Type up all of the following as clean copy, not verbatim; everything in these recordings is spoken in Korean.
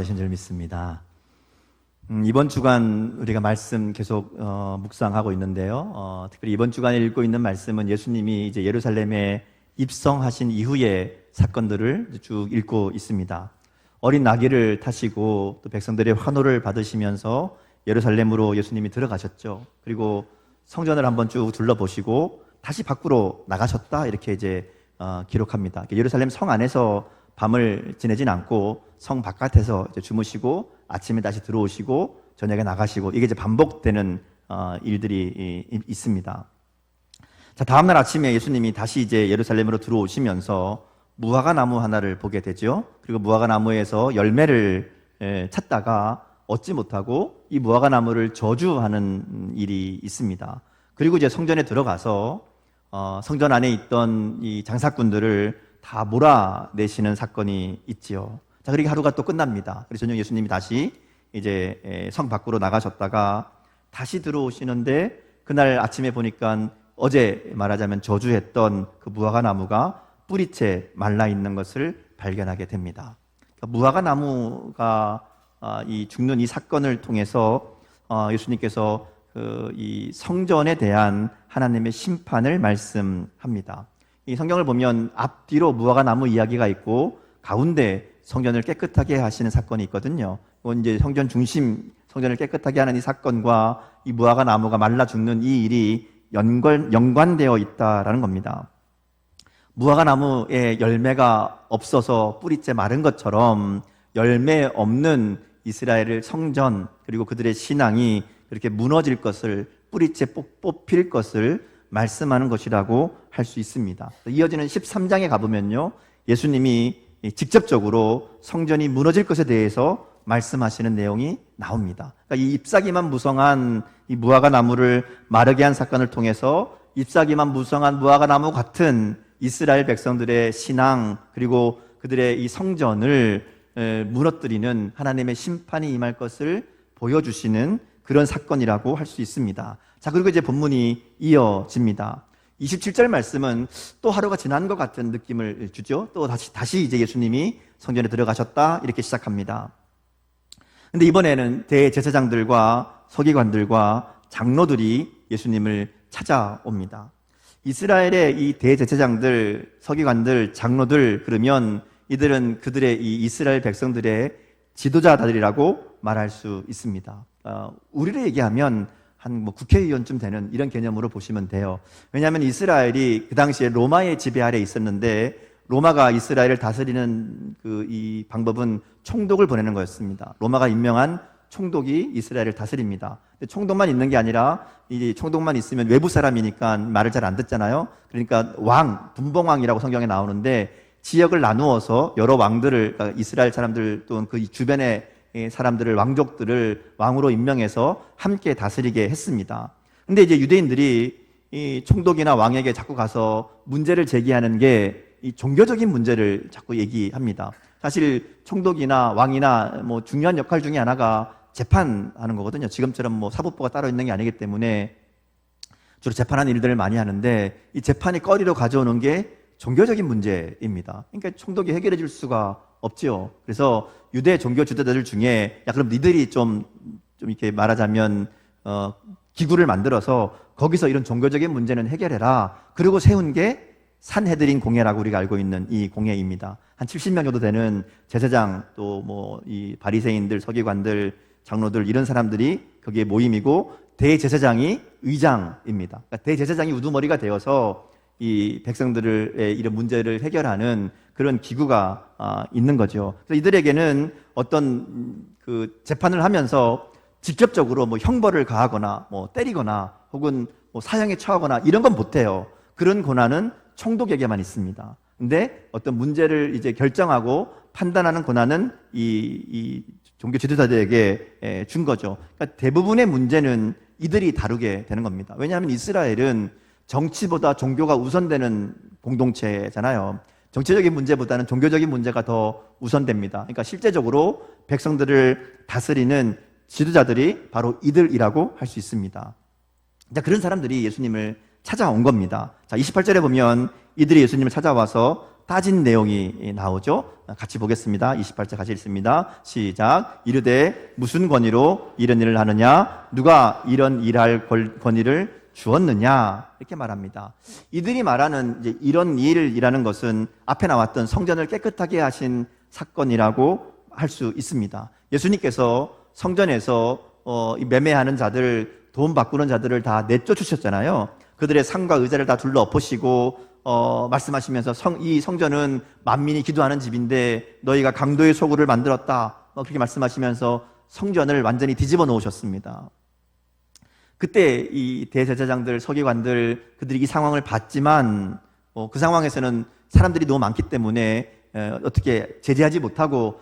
받으신 줄 믿습니다. 이번 주간 우리가 말씀 계속 묵상하고 있는데요. 특별히 이번 주간에 읽고 있는 말씀은 예수님이 이제 예루살렘에 입성하신 이후의 사건들을 쭉 읽고 있습니다. 어린 나귀를 타시고 또 백성들의 환호를 받으시면서 예루살렘으로 예수님이 들어가셨죠. 그리고 성전을 한번 쭉 둘러보시고 다시 밖으로 나가셨다, 이렇게 이제 기록합니다. 예루살렘 성 안에서 밤을 지내진 않고 성 바깥에서 이제 주무시고 아침에 다시 들어오시고 저녁에 나가시고, 이게 이제 반복되는 일들이 있습니다. 자, 다음날 아침에 예수님이 다시 이제 예루살렘으로 들어오시면서 무화과 나무 하나를 보게 되죠. 그리고 무화과 나무에서 열매를 찾다가 얻지 못하고 이 무화과 나무를 저주하는 일이 있습니다. 그리고 이제 성전에 들어가서 성전 안에 있던 이 장사꾼들을 다 몰아내시는 사건이 있지요. 자, 그리고 하루가 또 끝납니다. 그래서 저녁 예수님이 다시 이제 성 밖으로 나가셨다가 다시 들어오시는데, 그날 아침에 보니까 어제 말하자면 저주했던 그 무화과 나무가 뿌리채 말라 있는 것을 발견하게 됩니다. 그러니까 무화과 나무가 이 죽는 이 사건을 통해서 예수님께서 이 성전에 대한 하나님의 심판을 말씀합니다. 이 성경을 보면 앞뒤로 무화과 나무 이야기가 있고 가운데 성전을 깨끗하게 하시는 사건이 있거든요. 이건 이제 성전 중심, 성전을 깨끗하게 하는 이 사건과 이 무화과 나무가 말라 죽는 이 일이 연관되어 있다라는 겁니다. 무화과 나무에 열매가 없어서 뿌리째 마른 것처럼 열매 없는 이스라엘의 성전 그리고 그들의 신앙이 그렇게 무너질 것을, 뿌리째 뽑힐 것을 말씀하는 것이라고 할 수 있습니다. 이어지는 13장에 가보면요, 예수님이 직접적으로 성전이 무너질 것에 대해서 말씀하시는 내용이 나옵니다. 그러니까 이 잎사귀만 무성한 이 무화과 나무를 마르게 한 사건을 통해서 잎사귀만 무성한 무화과 나무 같은 이스라엘 백성들의 신앙 그리고 그들의 이 성전을 무너뜨리는 하나님의 심판이 임할 것을 보여주시는 그런 사건이라고 할 수 있습니다. 자, 그리고 이제 본문이 이어집니다. 27절 말씀은 또 하루가 지난 것 같은 느낌을 주죠. 또 다시 이제 예수님이 성전에 들어가셨다, 이렇게 시작합니다. 근데 이번에는 대제사장들과 서기관들과 장로들이 예수님을 찾아옵니다. 이스라엘의 이 대제사장들, 서기관들, 장로들, 그러면 이들은 그들의 이 이스라엘 백성들의 지도자들이라고 말할 수 있습니다. 우리를 얘기하면 한 국회의원쯤 되는 이런 개념으로 보시면 돼요. 왜냐하면 이스라엘이 그 당시에 로마의 지배 아래 있었는데, 로마가 이스라엘을 다스리는 이 방법은 총독을 보내는 거였습니다. 로마가 임명한 총독이 이스라엘을 다스립니다. 근데 총독만 있는 게 아니라, 이 총독만 있으면 외부 사람이니까 말을 잘 안 듣잖아요. 그러니까 왕, 분봉왕이라고 성경에 나오는데, 지역을 나누어서 여러 왕들을, 그러니까 이스라엘 사람들 또는 그 주변의 사람들을, 왕족들을 왕으로 임명해서 함께 다스리게 했습니다. 근데 이제 유대인들이 이 총독이나 왕에게 자꾸 가서 문제를 제기하는 게 이 종교적인 문제를 자꾸 얘기합니다. 사실 총독이나 왕이나 중요한 역할 중에 하나가 재판하는 거거든요. 지금처럼 사법부가 따로 있는 게 아니기 때문에 주로 재판하는 일들을 많이 하는데, 이 재판이 거리로 가져오는 게 종교적인 문제입니다. 그러니까 총독이 해결해 줄 수가 없죠. 그래서 유대 종교 지도자들 중에, 야, 그럼 니들이 좀 이렇게 말하자면 기구를 만들어서 거기서 이런 종교적인 문제는 해결해라. 그리고 세운 게 산헤드린 공회라고 우리가 알고 있는 이 공회입니다. 한 70명 정도 되는 제사장, 또 이 바리새인들, 서기관들, 장로들, 이런 사람들이 거기에 모임이고, 대제사장이 의장입니다. 그러니까 대제사장이 우두머리가 되어서 이 백성들의 이런 문제를 해결하는 그런 기구가 있는 거죠. 그래서 이들에게는 어떤 재판을 하면서 직접적으로 형벌을 가하거나 때리거나 혹은 사형에 처하거나 이런 건 못해요. 그런 권한은 총독에게만 있습니다. 근데 어떤 문제를 이제 결정하고 판단하는 권한은 이 종교 지도자들에게 준 거죠. 그러니까 대부분의 문제는 이들이 다루게 되는 겁니다. 왜냐하면 이스라엘은 정치보다 종교가 우선되는 공동체잖아요. 정치적인 문제보다는 종교적인 문제가 더 우선됩니다. 그러니까 실제적으로 백성들을 다스리는 지도자들이 바로 이들이라고 할 수 있습니다. 자, 그런 사람들이 예수님을 찾아온 겁니다. 자, 28절에 보면 이들이 예수님을 찾아와서 따진 내용이 나오죠. 같이 보겠습니다. 28절 같이 읽습니다. 시작. 이르되 무슨 권위로 이런 일을 하느냐? 누가 이런 일할 권위를 주었느냐? 이렇게 말합니다. 이들이 말하는 이제 이런 일이라는 것은 앞에 나왔던 성전을 깨끗하게 하신 사건이라고 할 수 있습니다. 예수님께서 성전에서 매매하는 자들, 돈 바꾸는 자들을 다 내쫓으셨잖아요. 그들의 상과 의자를 다 둘러 엎으시고 말씀하시면서 이 성전은 만민이 기도하는 집인데 너희가 강도의 소굴을 만들었다, 그렇게 말씀하시면서 성전을 완전히 뒤집어 놓으셨습니다. 그때 이 대제사장들, 서기관들, 그들이 이 상황을 봤지만 그 상황에서는 사람들이 너무 많기 때문에 어떻게 제재하지 못하고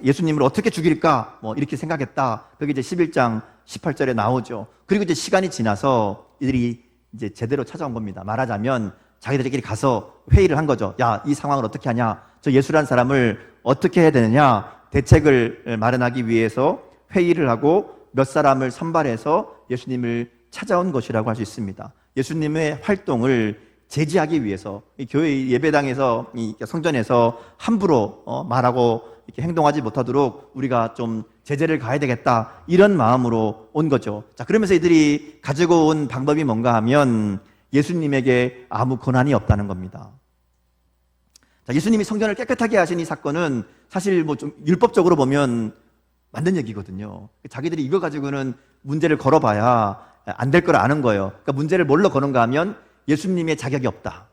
예수님을 어떻게 죽일까 이렇게 생각했다. 그게 이제 11장 18절에 나오죠. 그리고 이제 시간이 지나서 이들이 이제 제대로 찾아온 겁니다. 말하자면 자기들끼리 가서 회의를 한 거죠. 야, 이 상황을 어떻게 하냐? 저 예수라는 사람을 어떻게 해야 되느냐? 대책을 마련하기 위해서 회의를 하고 몇 사람을 선발해서 예수님을 찾아온 것이라고 할 수 있습니다. 예수님의 활동을 제지하기 위해서 이 교회 예배당에서 이 성전에서 함부로 말하고 이렇게 행동하지 못하도록 우리가 좀 제재를 가야 되겠다, 이런 마음으로 온 거죠. 자, 그러면서 이들이 가지고 온 방법이 뭔가 하면 예수님에게 아무 권한이 없다는 겁니다. 자, 예수님이 성전을 깨끗하게 하신 이 사건은 사실 좀 율법적으로 보면 맞는 얘기거든요. 자기들이 이거 가지고는 문제를 걸어봐야 안 될 걸 아는 거예요. 그러니까 문제를 뭘로 거는가 하면 예수님의 자격이 없다.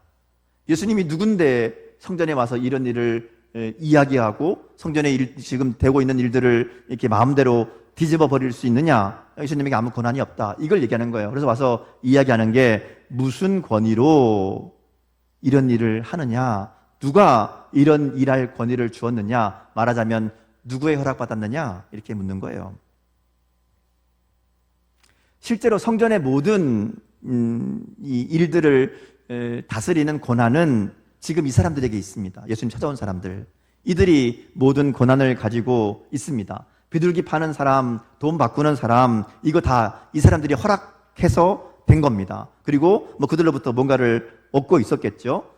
예수님이 누군데 성전에 와서 이런 일을 이야기하고 성전에 지금 되고 있는 일들을 이렇게 마음대로 뒤집어 버릴 수 있느냐? 예수님에게 아무 권한이 없다. 이걸 얘기하는 거예요. 그래서 와서 이야기하는 게 무슨 권위로 이런 일을 하느냐? 누가 이런 일할 권위를 주었느냐? 말하자면 누구의 허락받았느냐? 이렇게 묻는 거예요. 실제로 성전의 모든 이 일들을 다스리는 권한은 지금 이 사람들에게 있습니다. 예수님 찾아온 사람들, 이들이 모든 권한을 가지고 있습니다. 비둘기 파는 사람, 돈 바꾸는 사람, 이거 다 이 사람들이 허락해서 된 겁니다. 그리고 그들로부터 뭔가를 얻고 있었겠죠.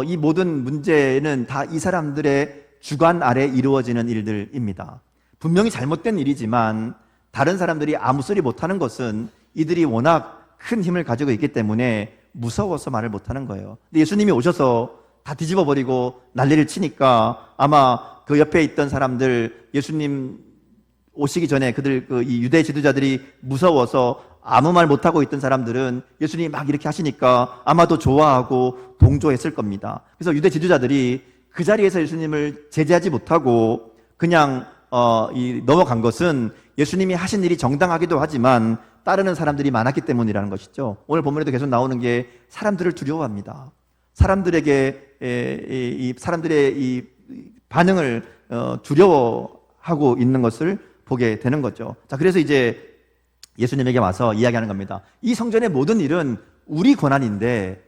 이 모든 문제는 다 이 사람들의 주관 아래 이루어지는 일들입니다. 분명히 잘못된 일이지만 다른 사람들이 아무 소리 못하는 것은 이들이 워낙 큰 힘을 가지고 있기 때문에 무서워서 말을 못하는 거예요. 근데 예수님이 오셔서 다 뒤집어 버리고 난리를 치니까 아마 그 옆에 있던 사람들, 예수님 오시기 전에 이 유대 지도자들이 무서워서 아무 말 못하고 있던 사람들은 예수님이 막 이렇게 하시니까 아마도 좋아하고 동조했을 겁니다. 그래서 유대 지도자들이 그 자리에서 예수님을 제재하지 못하고 그냥 넘어간 것은 예수님이 하신 일이 정당하기도 하지만 따르는 사람들이 많았기 때문이라는 것이죠. 오늘 본문에도 계속 나오는 게 사람들을 두려워합니다. 사람들의 이 반응을 두려워하고 있는 것을 보게 되는 거죠. 자, 그래서 이제 예수님에게 와서 이야기하는 겁니다. 이 성전의 모든 일은 우리 권한인데,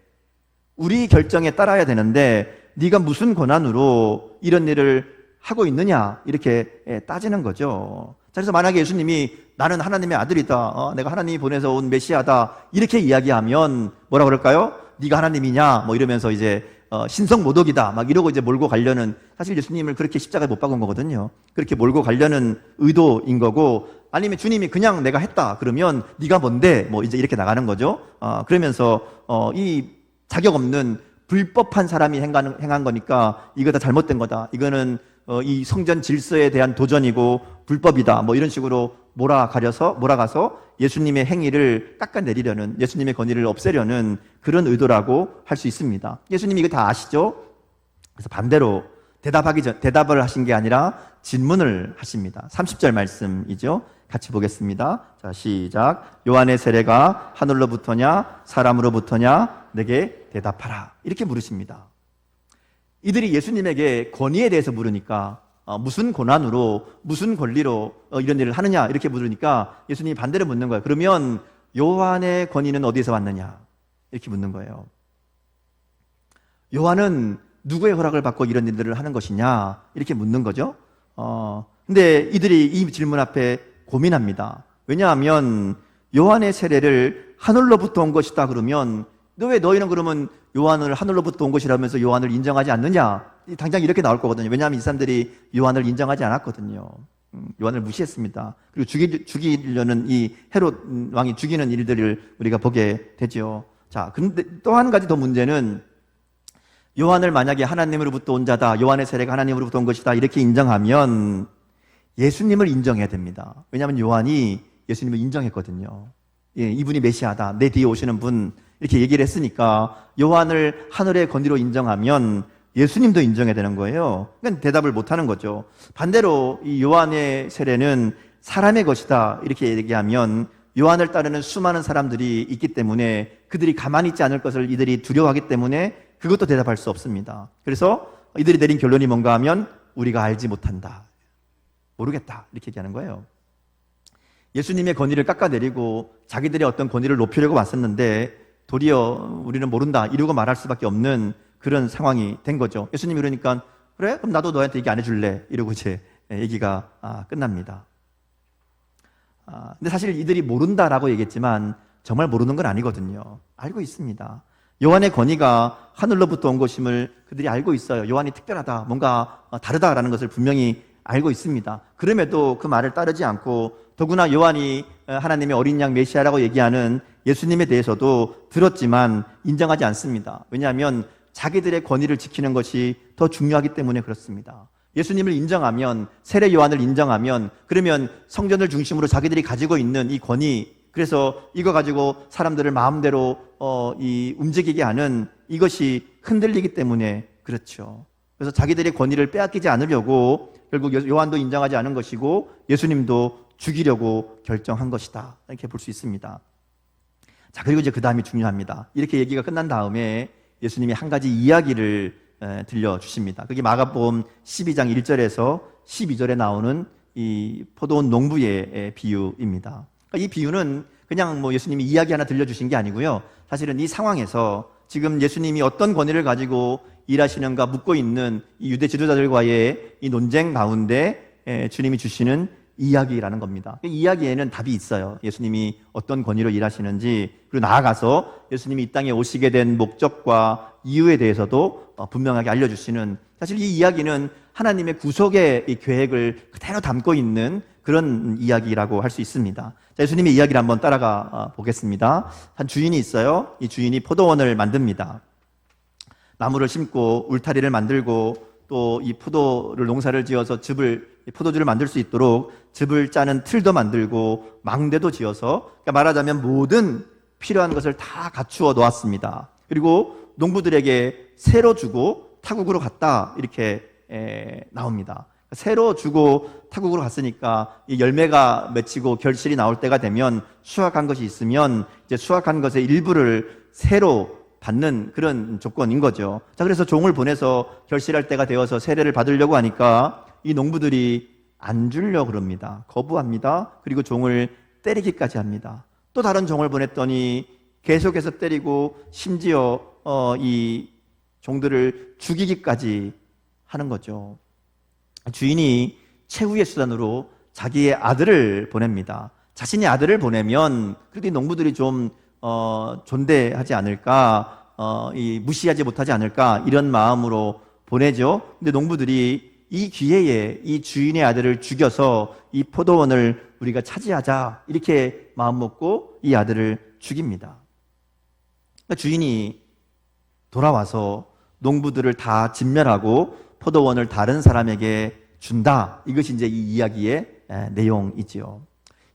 우리 결정에 따라야 되는데 네가 무슨 권한으로 이런 일을 하고 있느냐, 이렇게 따지는 거죠. 자, 그래서 만약에 예수님이 나는 하나님의 아들이다, 내가 하나님이 보내서 온 메시아다, 이렇게 이야기하면 뭐라 그럴까요? 네가 하나님이냐, 이러면서 이제 신성모독이다, 이러고 이제 몰고 가려는, 사실 예수님을 그렇게 십자가에 못 박은 거거든요. 그렇게 몰고 가려는 의도인 거고, 아니면 주님이 그냥 내가 했다 그러면 네가 뭔데, 이제 이렇게 나가는 거죠. 그러면서 이 자격 없는 불법한 사람이 행한 거니까 이거 다 잘못된 거다, 이거는 이 성전 질서에 대한 도전이고 불법이다, 이런 식으로 몰아가서 예수님의 행위를 깎아내리려는, 예수님의 권위를 없애려는 그런 의도라고 할 수 있습니다. 예수님이 이거 다 아시죠? 그래서 반대로 대답을 하신 게 아니라 질문을 하십니다. 30절 말씀이죠. 같이 보겠습니다. 자, 시작. 요한의 세례가 하늘로부터냐 사람으로부터냐 내게 대답하라, 이렇게 물으십니다. 이들이 예수님에게 권위에 대해서 물으니까 무슨 권한으로, 무슨 권리로 이런 일을 하느냐, 이렇게 물으니까 예수님이 반대로 묻는 거예요. 그러면 요한의 권위는 어디서 왔느냐, 이렇게 묻는 거예요. 요한은 누구의 허락을 받고 이런 일들을 하는 것이냐, 이렇게 묻는 거죠. 근데 이들이 이 질문 앞에 고민합니다. 왜냐하면 요한의 세례를 하늘로부터 온 것이다 그러면 너희는 그러면 요한을 하늘로부터 온 것이라면서 요한을 인정하지 않느냐? 당장 이렇게 나올 거거든요. 왜냐하면 이 사람들이 요한을 인정하지 않았거든요. 요한을 무시했습니다. 그리고 죽이려는 이 헤롯 왕이 죽이는 일들을 우리가 보게 되죠. 자, 근데 또 한 가지 더 문제는 요한을 만약에 하나님으로부터 온 자다, 요한의 세례가 하나님으로부터 온 것이다 이렇게 인정하면 예수님을 인정해야 됩니다. 왜냐하면 요한이 예수님을 인정했거든요. 예, 이분이 메시아다, 내 뒤에 오시는 분 이렇게 얘기를 했으니까 요한을 하늘의 권위로 인정하면 예수님도 인정해야 되는 거예요. 그러니까 대답을 못하는 거죠. 반대로 이 요한의 세례는 사람의 것이다 이렇게 얘기하면 요한을 따르는 수많은 사람들이 있기 때문에 그들이 가만히 있지 않을 것을 이들이 두려워하기 때문에 그것도 대답할 수 없습니다. 그래서 이들이 내린 결론이 뭔가 하면 우리가 알지 못한다, 모르겠다 이렇게 얘기하는 거예요. 예수님의 권위를 깎아내리고 자기들의 어떤 권위를 높이려고 왔었는데 도리어 우리는 모른다 이러고 말할 수밖에 없는 그런 상황이 된 거죠. 예수님이 그러니까 그래? 그럼 나도 너한테 얘기 안 해줄래? 이러고 이제 얘기가 끝납니다. 근데 사실 이들이 모른다라고 얘기했지만 정말 모르는 건 아니거든요. 알고 있습니다. 요한의 권위가 하늘로부터 온 것임을 그들이 알고 있어요. 요한이 특별하다, 뭔가 다르다라는 것을 분명히 알고 있습니다. 그럼에도 그 말을 따르지 않고 더구나 요한이 하나님의 어린 양 메시아라고 얘기하는 예수님에 대해서도 들었지만 인정하지 않습니다. 왜냐하면 자기들의 권위를 지키는 것이 더 중요하기 때문에 그렇습니다. 예수님을 인정하면, 세례 요한을 인정하면 그러면 성전을 중심으로 자기들이 가지고 있는 이 권위, 그래서 이거 가지고 사람들을 마음대로 움직이게 하는 이것이 흔들리기 때문에 그렇죠. 그래서 자기들의 권위를 빼앗기지 않으려고 결국 요한도 인정하지 않은 것이고 예수님도 죽이려고 결정한 것이다 이렇게 볼 수 있습니다. 자, 그리고 이제 그 다음이 중요합니다. 이렇게 얘기가 끝난 다음에 예수님이 한 가지 이야기를 들려주십니다. 그게 마가복음 12장 1절에서 12절에 나오는 이 포도원 농부의 비유입니다. 이 비유는 그냥 뭐 예수님이 이야기 하나 들려주신 게 아니고요. 사실은 이 상황에서 지금 예수님이 어떤 권위를 가지고 일하시는가 묻고 있는 이 유대 지도자들과의 이 논쟁 가운데 주님이 주시는 이야기라는 겁니다. 이 이야기에는 답이 있어요. 예수님이 어떤 권위로 일하시는지, 그리고 나아가서 예수님이 이 땅에 오시게 된 목적과 이유에 대해서도 분명하게 알려주시는, 사실 이 이야기는 하나님의 구속의 이 계획을 그대로 담고 있는 그런 이야기라고 할 수 있습니다. 자, 예수님의 이야기를 한번 따라가 보겠습니다. 한 주인이 있어요. 이 주인이 포도원을 만듭니다. 나무를 심고 울타리를 만들고 또 이 포도를 농사를 지어서 포도주를 만들 수 있도록 즙을 짜는 틀도 만들고 망대도 지어서, 그러니까 말하자면 모든 필요한 것을 다 갖추어 놓았습니다. 그리고 농부들에게 새로 주고 타국으로 갔다 이렇게 나옵니다. 새로 주고 타국으로 갔으니까 이 열매가 맺히고 결실이 나올 때가 되면 수확한 것이 있으면 이제 수확한 것의 일부를 새로 받는 그런 조건인 거죠. 자, 그래서 종을 보내서 결실할 때가 되어서 세례를 받으려고 하니까 이 농부들이 안 주려고 그럽니다. 거부합니다. 그리고 종을 때리기까지 합니다. 또 다른 종을 보냈더니 계속해서 때리고 심지어 이 종들을 죽이기까지 하는 거죠. 주인이 최후의 수단으로 자기의 아들을 보냅니다. 자신의 아들을 보내면 그래도 이 농부들이 좀 존대하지 않을까, 무시하지 못하지 않을까 이런 마음으로 보내죠. 근데 농부들이 이 기회에 이 주인의 아들을 죽여서 이 포도원을 우리가 차지하자 이렇게 마음 먹고 이 아들을 죽입니다. 그러니까 주인이 돌아와서 농부들을 다 진멸하고 포도원을 다른 사람에게 준다. 이것이 이제 이 이야기의 내용이지요.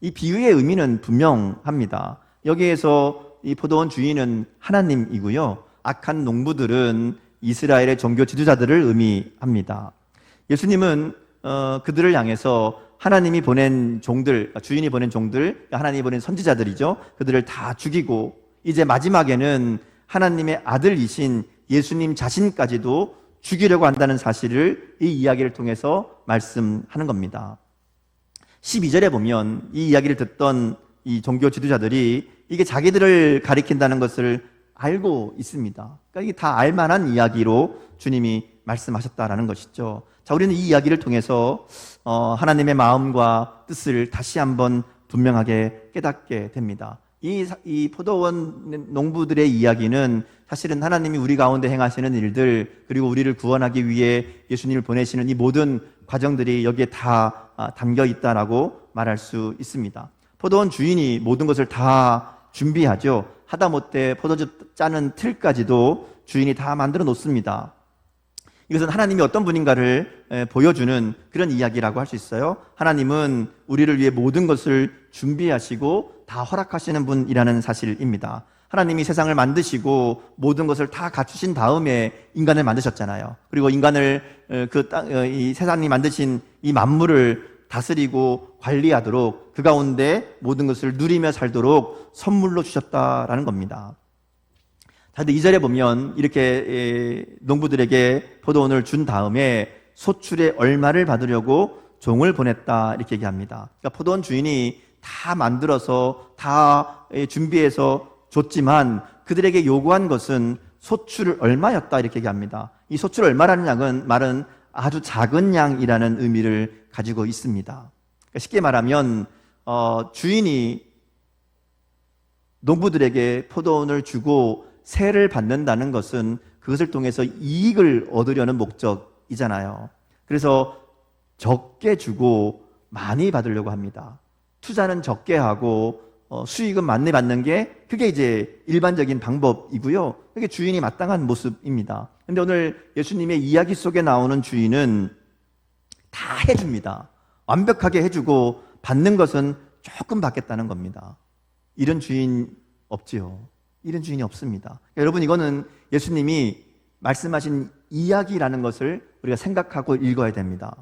이 비유의 의미는 분명합니다. 여기에서 이 포도원 주인은 하나님이고요. 악한 농부들은 이스라엘의 종교 지도자들을 의미합니다. 예수님은 그들을 향해서 하나님이 보낸 종들, 주인이 보낸 종들, 하나님이 보낸 선지자들이죠. 그들을 다 죽이고 이제 마지막에는 하나님의 아들이신 예수님 자신까지도 죽이려고 한다는 사실을 이 이야기를 통해서 말씀하는 겁니다. 12절에 보면 이 이야기를 듣던 이 종교 지도자들이 이게 자기들을 가리킨다는 것을 알고 있습니다. 그러니까 이게 다 알만한 이야기로 주님이 말씀하셨다라는 것이죠. 자, 우리는 이 이야기를 통해서 하나님의 마음과 뜻을 다시 한번 분명하게 깨닫게 됩니다. 이 포도원 농부들의 이야기는 사실은 하나님이 우리 가운데 행하시는 일들, 그리고 우리를 구원하기 위해 예수님을 보내시는 이 모든 과정들이 여기에 다 담겨 있다라고 말할 수 있습니다. 포도원 주인이 모든 것을 다 준비하죠. 하다못해 포도주 짜는 틀까지도 주인이 다 만들어 놓습니다. 이것은 하나님이 어떤 분인가를 보여주는 그런 이야기라고 할 수 있어요. 하나님은 우리를 위해 모든 것을 준비하시고 다 허락하시는 분이라는 사실입니다. 하나님이 세상을 만드시고 모든 것을 다 갖추신 다음에 인간을 만드셨잖아요. 그리고 인간을 이 세상이 만드신 이 만물을 다스리고 관리하도록 그 가운데 모든 것을 누리며 살도록 선물로 주셨다라는 겁니다. 그런데 2절에 보면 이렇게 농부들에게 포도원을 준 다음에 소출의 얼마를 받으려고 종을 보냈다 이렇게 얘기합니다. 그러니까 포도원 주인이 다 만들어서 다 준비해서 줬지만 그들에게 요구한 것은 소출 얼마였다 이렇게 얘기합니다. 이 소출 얼마라는 말은 아주 작은 양이라는 의미를 가지고 있습니다. 그러니까 쉽게 말하면 주인이 농부들에게 포도원을 주고 세를 받는다는 것은 그것을 통해서 이익을 얻으려는 목적이잖아요. 그래서 적게 주고 많이 받으려고 합니다. 투자는 적게 하고 수익은 많이 받는 게 그게 이제 일반적인 방법이고요. 그게 주인이 마땅한 모습입니다. 그런데 오늘 예수님의 이야기 속에 나오는 주인은 다 해줍니다. 완벽하게 해주고 받는 것은 조금 받겠다는 겁니다. 이런 주인 없지요. 이런 주인이 없습니다. 여러분, 이거는 예수님이 말씀하신 이야기라는 것을 우리가 생각하고 읽어야 됩니다.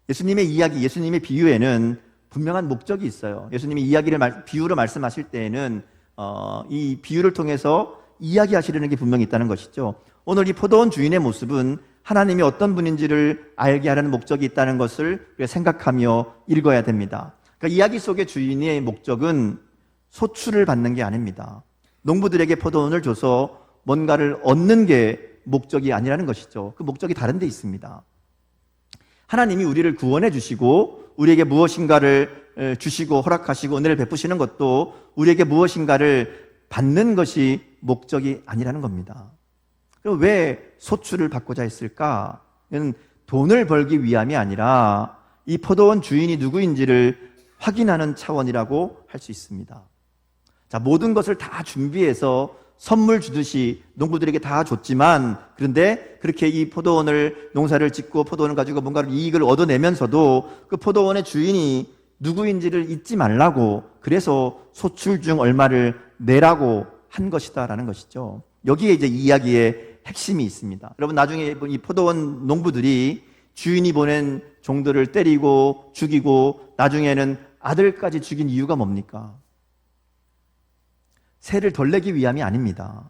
예수님의 이야기, 예수님의 비유에는 분명한 목적이 있어요. 예수님이 이야기를 비유로 말씀하실 때에는 이 비유를 통해서 이야기하시려는 게 분명히 있다는 것이죠. 오늘 이 포도원 주인의 모습은 하나님이 어떤 분인지를 알게 하려는 목적이 있다는 것을 우리가 생각하며 읽어야 됩니다. 그러니까 이야기 속의 주인의 목적은 소출을 받는 게 아닙니다. 농부들에게 포도원을 줘서 뭔가를 얻는 게 목적이 아니라는 것이죠. 그 목적이 다른 데 있습니다. 하나님이 우리를 구원해 주시고 우리에게 무엇인가를 주시고 허락하시고 은혜를 베푸시는 것도 우리에게 무엇인가를 받는 것이 목적이 아니라는 겁니다. 그럼 왜 소출을 받고자 했을까? 이건 돈을 벌기 위함이 아니라 이 포도원 주인이 누구인지를 확인하는 차원이라고 할 수 있습니다. 자, 모든 것을 다 준비해서 선물 주듯이 농부들에게 다 줬지만, 그런데 그렇게 이 포도원을 농사를 짓고 포도원을 가지고 뭔가를 이익을 얻어내면서도 그 포도원의 주인이 누구인지를 잊지 말라고, 그래서 소출 중 얼마를 내라고 한 것이다라는 것이죠. 여기에 이제 이 이야기의 핵심이 있습니다. 여러분, 나중에 이 포도원 농부들이 주인이 보낸 종들을 때리고 죽이고 나중에는 아들까지 죽인 이유가 뭡니까? 세를 덜 내기 위함이 아닙니다.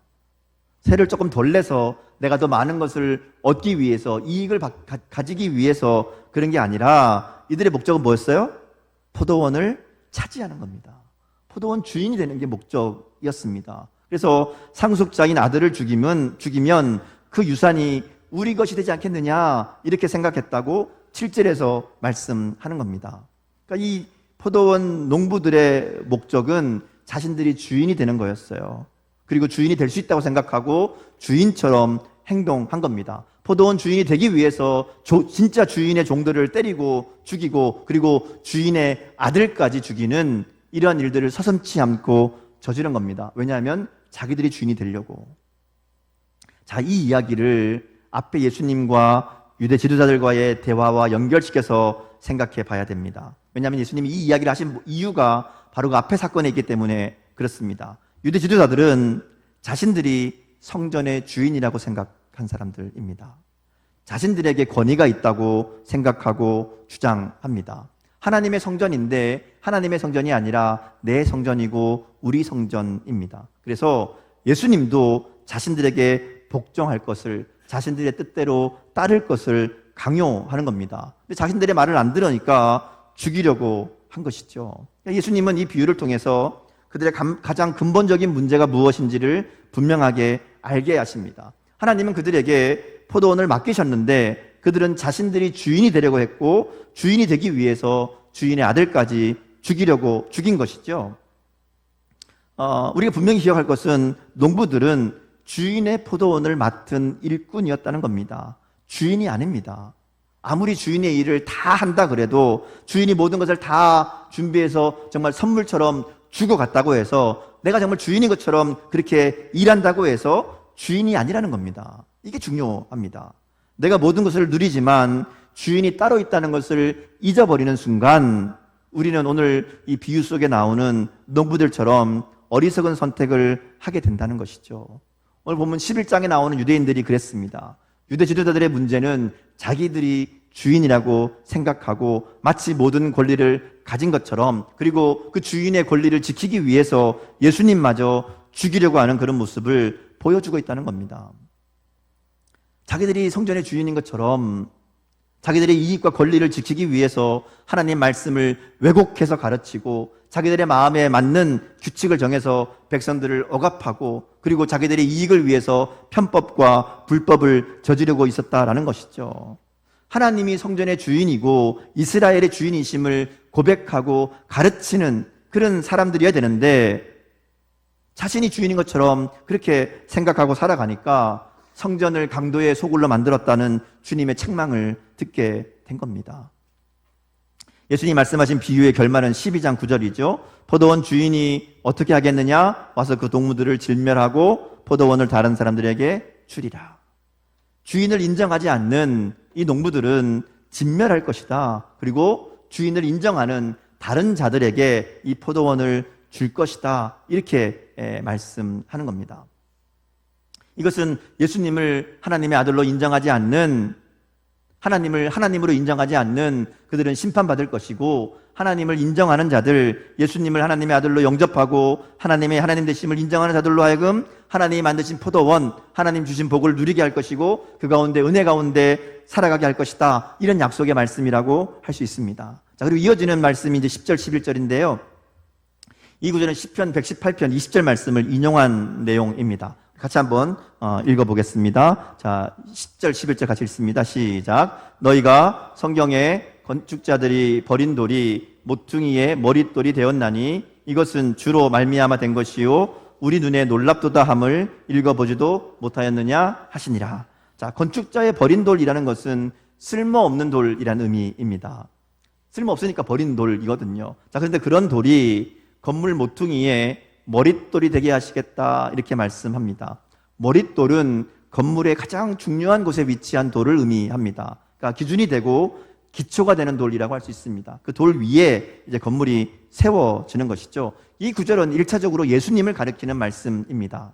세를 조금 덜 내서 내가 더 많은 것을 얻기 위해서, 이익을 가지기 위해서 그런 게 아니라 이들의 목적은 뭐였어요? 포도원을 차지하는 겁니다. 포도원 주인이 되는 게 목적이었습니다. 그래서 상속자인 아들을 죽이면 그 유산이 우리 것이 되지 않겠느냐 이렇게 생각했다고 7절에서 말씀하는 겁니다. 그러니까 이 포도원 농부들의 목적은 자신들이 주인이 되는 거였어요. 그리고 주인이 될 수 있다고 생각하고 주인처럼 행동한 겁니다. 포도원 주인이 되기 위해서 진짜 주인의 종들을 때리고 죽이고 그리고 주인의 아들까지 죽이는 이러한 일들을 서슴지 않고 저지른 겁니다. 왜냐하면 자기들이 주인이 되려고. 자, 이 이야기를 앞에 예수님과 유대 지도자들과의 대화와 연결시켜서 생각해 봐야 됩니다. 왜냐하면 예수님이 이 이야기를 하신 이유가 바로 그 앞에 사건에 있기 때문에 그렇습니다. 유대 지도자들은 자신들이 성전의 주인이라고 생각한 사람들입니다. 자신들에게 권위가 있다고 생각하고 주장합니다. 하나님의 성전인데 하나님의 성전이 아니라 내 성전이고 우리 성전입니다. 그래서 예수님도 자신들에게 복종할 것을, 자신들의 뜻대로 따를 것을 강요하는 겁니다. 근데 자신들의 말을 안 들으니까 죽이려고 한 것이죠. 예수님은 이 비유를 통해서 그들의 가장 근본적인 문제가 무엇인지를 분명하게 알게 하십니다. 하나님은 그들에게 포도원을 맡기셨는데 그들은 자신들이 주인이 되려고 했고 주인이 되기 위해서 주인의 아들까지 죽이려고 죽인 것이죠. 우리가 분명히 기억할 것은 농부들은 주인의 포도원을 맡은 일꾼이었다는 겁니다. 주인이 아닙니다. 아무리 주인의 일을 다 한다 그래도, 주인이 모든 것을 다 준비해서 정말 선물처럼 주고 갔다고 해서 내가 정말 주인인 것처럼 그렇게 일한다고 해서 주인이 아니라는 겁니다. 이게 중요합니다. 내가 모든 것을 누리지만 주인이 따로 있다는 것을 잊어버리는 순간, 우리는 오늘 이 비유 속에 나오는 농부들처럼 어리석은 선택을 하게 된다는 것이죠. 오늘 보면 11장에 나오는 유대인들이 그랬습니다. 유대 지도자들의 문제는 자기들이 주인이라고 생각하고 마치 모든 권리를 가진 것처럼, 그리고 그 주인의 권리를 지키기 위해서 예수님마저 죽이려고 하는 그런 모습을 보여주고 있다는 겁니다. 자기들이 성전의 주인인 것처럼 자기들의 이익과 권리를 지키기 위해서 하나님 말씀을 왜곡해서 가르치고, 자기들의 마음에 맞는 규칙을 정해서 백성들을 억압하고, 그리고 자기들의 이익을 위해서 편법과 불법을 저지르고 있었다라는 것이죠. 하나님이 성전의 주인이고 이스라엘의 주인이심을 고백하고 가르치는 그런 사람들이어야 되는데, 자신이 주인인 것처럼 그렇게 생각하고 살아가니까 성전을 강도의 소굴로 만들었다는 주님의 책망을 듣게 된 겁니다. 예수님이 말씀하신 비유의 결말은 12장 9절이죠. 포도원 주인이 어떻게 하겠느냐? 와서 그 동무들을 진멸하고 포도원을 다른 사람들에게 주리라. 주인을 인정하지 않는 이 농부들은 진멸할 것이다. 그리고 주인을 인정하는 다른 자들에게 이 포도원을 줄 것이다. 이렇게 말씀하는 겁니다. 이것은 예수님을 하나님의 아들로 인정하지 않는, 하나님을 하나님으로 인정하지 않는 그들은 심판받을 것이고, 하나님을 인정하는 자들, 예수님을 하나님의 아들로 영접하고 하나님의 하나님 되심을 인정하는 자들로 하여금 하나님이 만드신 포도원, 하나님 주신 복을 누리게 할 것이고, 그 가운데 은혜 가운데 살아가게 할 것이다. 이런 약속의 말씀이라고 할 수 있습니다. 자, 그리고 이어지는 말씀이 이제 10절 11절인데요. 이 구절은 시편 118편 20절 말씀을 인용한 내용입니다. 같이 한번 읽어보겠습니다. 자, 10절 11절 같이 읽습니다. 시작. 너희가 성경에 건축자들이 버린 돌이 모퉁이의 머릿돌이 되었나니 이것은 주로 말미암아 된 것이요 우리 눈에 놀랍도다 함을 읽어보지도 못하였느냐 하시니라. 자, 건축자의 버린 돌이라는 것은 쓸모없는 돌이라는 의미입니다. 쓸모없으니까 버린 돌이거든요. 자, 그런데 그런 돌이 건물 모퉁이에 머릿돌이 되게 하시겠다 이렇게 말씀합니다. 머릿돌은 건물의 가장 중요한 곳에 위치한 돌을 의미합니다. 그러니까 기준이 되고 기초가 되는 돌이라고 할 수 있습니다. 그 돌 위에 이제 건물이 세워지는 것이죠. 이 구절은 1차적으로 예수님을 가리키는 말씀입니다.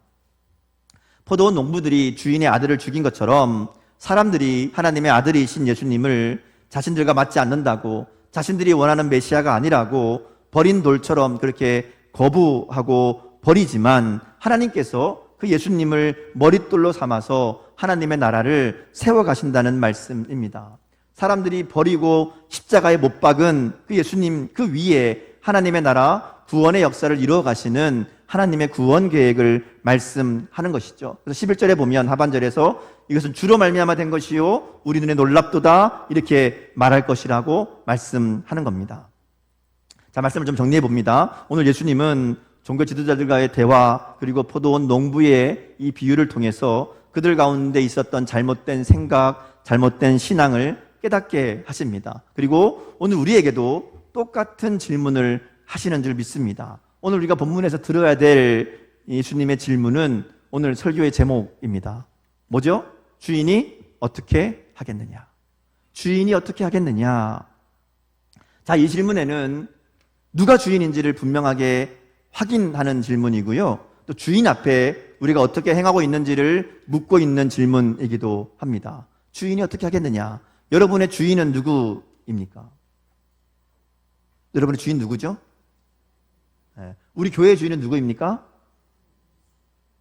포도원 농부들이 주인의 아들을 죽인 것처럼 사람들이 하나님의 아들이신 예수님을 자신들과 맞지 않는다고, 자신들이 원하는 메시아가 아니라고 버린 돌처럼 그렇게 거부하고 버리지만, 하나님께서 그 예수님을 머릿돌로 삼아서 하나님의 나라를 세워가신다는 말씀입니다. 사람들이 버리고 십자가에 못 박은 그 예수님, 그 위에 하나님의 나라 구원의 역사를 이루어 가시는 하나님의 구원 계획을 말씀하는 것이죠. 그래서 11절에 보면 하반절에서 이것은 주로 말미암아 된 것이요 우리 눈에 놀랍도다 이렇게 말할 것이라고 말씀하는 겁니다. 자, 말씀을 좀 정리해 봅니다. 오늘 예수님은 종교 지도자들과의 대화, 그리고 포도원 농부의 이 비유를 통해서 그들 가운데 있었던 잘못된 생각, 잘못된 신앙을 깨닫게 하십니다. 그리고 오늘 우리에게도 똑같은 질문을 하시는 줄 믿습니다. 오늘 우리가 본문에서 들어야 될 예수님의 질문은 오늘 설교의 제목입니다. 뭐죠? 주인이 어떻게 하겠느냐? 주인이 어떻게 하겠느냐? 자, 이 질문에는 누가 주인인지를 분명하게 확인하는 질문이고요. 또 주인 앞에 우리가 어떻게 행하고 있는지를 묻고 있는 질문이기도 합니다. 주인이 어떻게 하겠느냐? 여러분의 주인은 누구입니까? 여러분의 주인 누구죠? 네. 우리 교회의 주인은 누구입니까?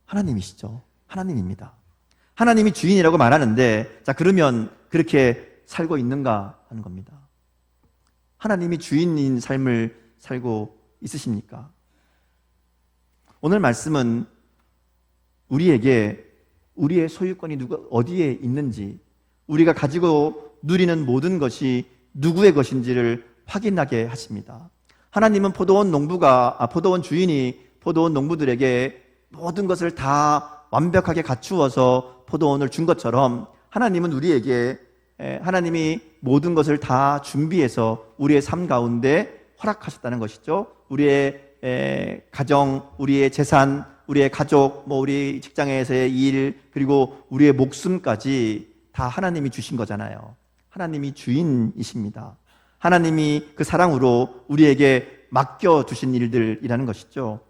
하나님이시죠. 하나님입니다. 하나님이 주인이라고 말하는데, 자, 그러면 그렇게 살고 있는가 하는 겁니다. 하나님이 주인인 삶을 살고 있으십니까? 오늘 말씀은 우리에게 우리의 소유권이 어디에 있는지, 우리가 가지고 누리는 모든 것이 누구의 것인지를 확인하게 하십니다. 하나님은 포도원 주인이 포도원 농부들에게 모든 것을 다 완벽하게 갖추어서 포도원을 준 것처럼 하나님은 우리에게 하나님이 모든 것을 다 준비해서 우리의 삶 가운데 허락하셨다는 것이죠. 우리의 가정, 우리의 재산, 우리의 가족, 우리 직장에서의 일, 그리고 우리의 목숨까지 다 하나님이 주신 거잖아요. 하나님이 주인이십니다. 하나님이 그 사랑으로 우리에게 맡겨주신 일들이라는 것이죠.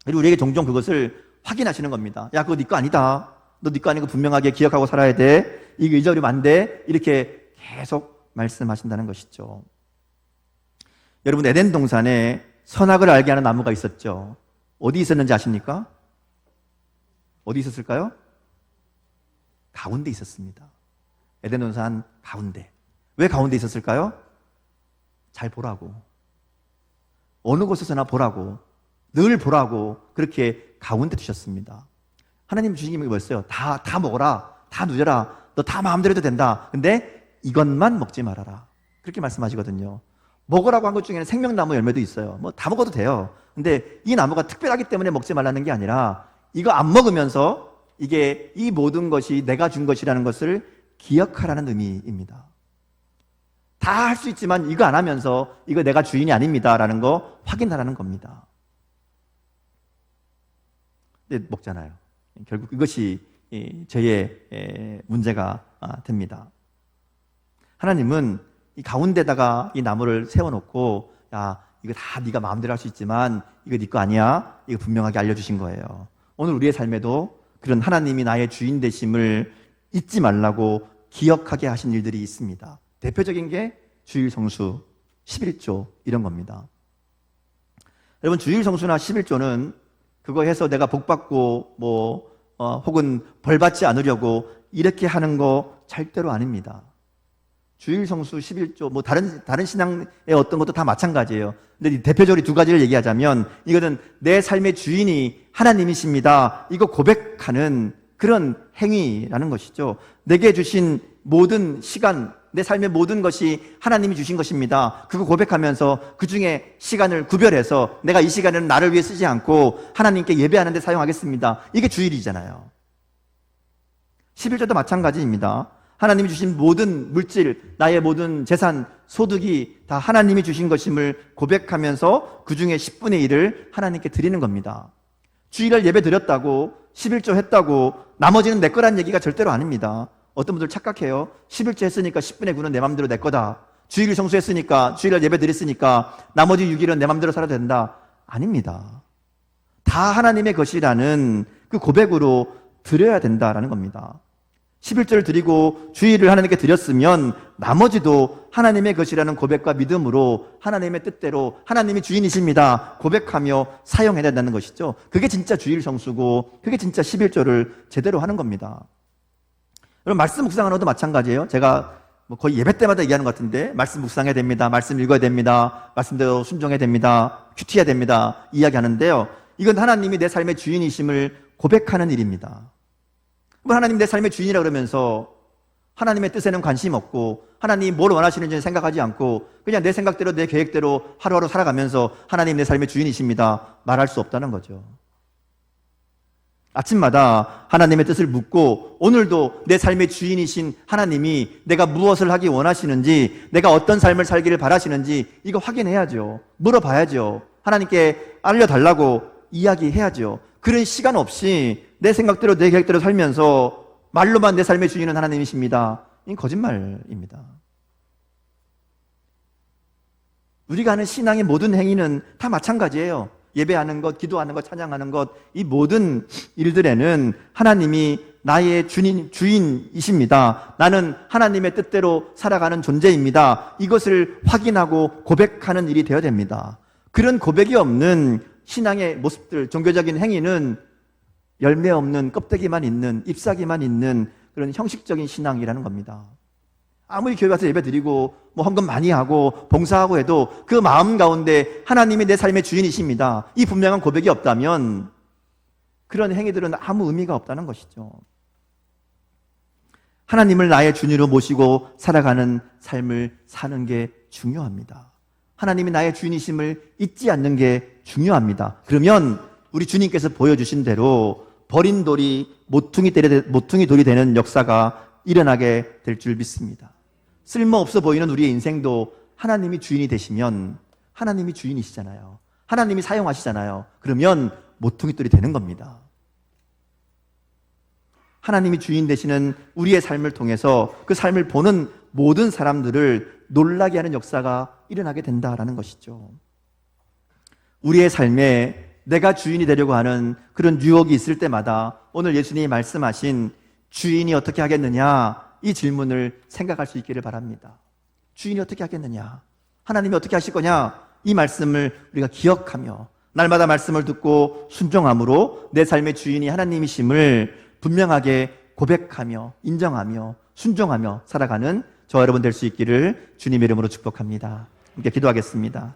그리고 우리에게 종종 그것을 확인하시는 겁니다. 야, 그거 네 거 아니다. 너 네 거 아닌 거 분명하게 기억하고 살아야 돼. 이거 잊어버리면 안 돼. 이렇게 계속 말씀하신다는 것이죠. 여러분, 에덴 동산에 선악을 알게 하는 나무가 있었죠. 어디 있었는지 아십니까? 어디 있었을까요? 가운데 있었습니다. 에덴 동산 가운데. 왜 가운데 있었을까요? 잘 보라고. 어느 곳에서나 보라고. 늘 보라고. 그렇게 가운데 두셨습니다. 하나님 주신 게 뭐였어요? 다 먹어라. 다 누려라. 너 다 마음대로 해도 된다. 근데 이것만 먹지 말아라. 그렇게 말씀하시거든요. 먹으라고 한 것 중에는 생명나무 열매도 있어요. 다 먹어도 돼요. 근데 이 나무가 특별하기 때문에 먹지 말라는 게 아니라 이거 안 먹으면서 이게 이 모든 것이 내가 준 것이라는 것을 기억하라는 의미입니다. 다 할 수 있지만 이거 안 하면서 이거 내가 주인이 아닙니다라는 거 확인하라는 겁니다. 근데 먹잖아요. 결국 이것이 저의 문제가 됩니다. 하나님은 이 가운데다가 이 나무를 세워놓고 야, 이거 다 네가 마음대로 할 수 있지만 이거 네 거 아니야. 이거 분명하게 알려주신 거예요. 오늘 우리의 삶에도 그런 하나님이 나의 주인 되심을 잊지 말라고 기억하게 하신 일들이 있습니다. 대표적인 게 주일 성수 11조 이런 겁니다. 여러분, 주일 성수나 11조는 그거 해서 내가 복 받고 혹은 벌 받지 않으려고 이렇게 하는 거 절대로 아닙니다. 주일 성수 11조 다른 신앙의 어떤 것도 다 마찬가지예요. 근데 대표적으로 두 가지를 얘기하자면 이거는 내 삶의 주인이 하나님이십니다. 이거 고백하는 그런 행위라는 것이죠. 내게 주신 모든 시간, 내 삶의 모든 것이 하나님이 주신 것입니다. 그거 고백하면서 그 중에 시간을 구별해서 내가 이 시간은 나를 위해 쓰지 않고 하나님께 예배하는 데 사용하겠습니다. 이게 주일이잖아요. 11조도 마찬가지입니다. 하나님이 주신 모든 물질, 나의 모든 재산, 소득이 다 하나님이 주신 것임을 고백하면서 그 중에 10분의 1을 하나님께 드리는 겁니다. 주일날 예배 드렸다고 11조 했다고 나머지는 내 거란 얘기가 절대로 아닙니다. 어떤 분들 착각해요. 11조 했으니까 10분의 9는 내 맘대로 내 거다. 주일 성수했으니까, 주일날 예배 드렸으니까 나머지 6일은 내 맘대로 살아도 된다. 아닙니다. 다 하나님의 것이라는 그 고백으로 드려야 된다라는 겁니다. 11조를 드리고 주일을 하나님께 드렸으면 나머지도 하나님의 것이라는 고백과 믿음으로 하나님의 뜻대로 하나님이 주인이십니다 고백하며 사용해야 된다는 것이죠. 그게 진짜 주일 성수고 그게 진짜 11조를 제대로 하는 겁니다. 여러분, 말씀 묵상하는 것도 마찬가지예요. 제가 거의 예배 때마다 얘기하는 것 같은데 말씀 묵상해야 됩니다. 말씀 읽어야 됩니다. 말씀대로 순종해야 됩니다. 큐티해야 됩니다. 이야기하는데요. 이건 하나님이 내 삶의 주인이심을 고백하는 일입니다. 하나님 내 삶의 주인이라 그러면서 하나님의 뜻에는 관심 없고 하나님이 뭘 원하시는지 생각하지 않고 그냥 내 생각대로 내 계획대로 하루하루 살아가면서 하나님 내 삶의 주인이십니다 말할 수 없다는 거죠. 아침마다 하나님의 뜻을 묻고 오늘도 내 삶의 주인이신 하나님이 내가 무엇을 하기 원하시는지, 내가 어떤 삶을 살기를 바라시는지 이거 확인해야죠. 물어봐야죠. 하나님께 알려달라고 이야기해야죠. 그런 시간 없이 내 생각대로 내 계획대로 살면서 말로만 내 삶의 주인은 하나님이십니다, 이건 거짓말입니다. 우리가 하는 신앙의 모든 행위는 다 마찬가지예요. 예배하는 것, 기도하는 것, 찬양하는 것, 이 모든 일들에는 하나님이 나의 주인이십니다. 나는 하나님의 뜻대로 살아가는 존재입니다. 이것을 확인하고 고백하는 일이 되어야 됩니다. 그런 고백이 없는 신앙의 모습들, 종교적인 행위는 열매 없는 껍데기만 있는, 잎사귀만 있는 그런 형식적인 신앙이라는 겁니다. 아무리 교회 가서 예배 드리고 헌금 많이 하고 봉사하고 해도 그 마음 가운데 하나님이 내 삶의 주인이십니다, 이 분명한 고백이 없다면 그런 행위들은 아무 의미가 없다는 것이죠. 하나님을 나의 주인으로 모시고 살아가는 삶을 사는 게 중요합니다. 하나님이 나의 주인이심을 잊지 않는 게 중요합니다. 그러면 우리 주님께서 보여주신 대로 버린 돌이 모퉁이 돌이 되는 역사가 일어나게 될 줄 믿습니다. 쓸모없어 보이는 우리의 인생도 하나님이 주인이 되시면, 하나님이 주인이시잖아요. 하나님이 사용하시잖아요. 그러면 모퉁이 돌이 되는 겁니다. 하나님이 주인 되시는 우리의 삶을 통해서 그 삶을 보는 모든 사람들을 놀라게 하는 역사가 일어나게 된다라는 것이죠. 우리의 삶에 내가 주인이 되려고 하는 그런 유혹이 있을 때마다 오늘 예수님이 말씀하신 주인이 어떻게 하겠느냐, 이 질문을 생각할 수 있기를 바랍니다. 주인이 어떻게 하겠느냐, 하나님이 어떻게 하실 거냐, 이 말씀을 우리가 기억하며 날마다 말씀을 듣고 순종함으로 내 삶의 주인이 하나님이심을 분명하게 고백하며 인정하며 순종하며 살아가는 저와 여러분 될 수 있기를 주님의 이름으로 축복합니다. 함께 기도하겠습니다.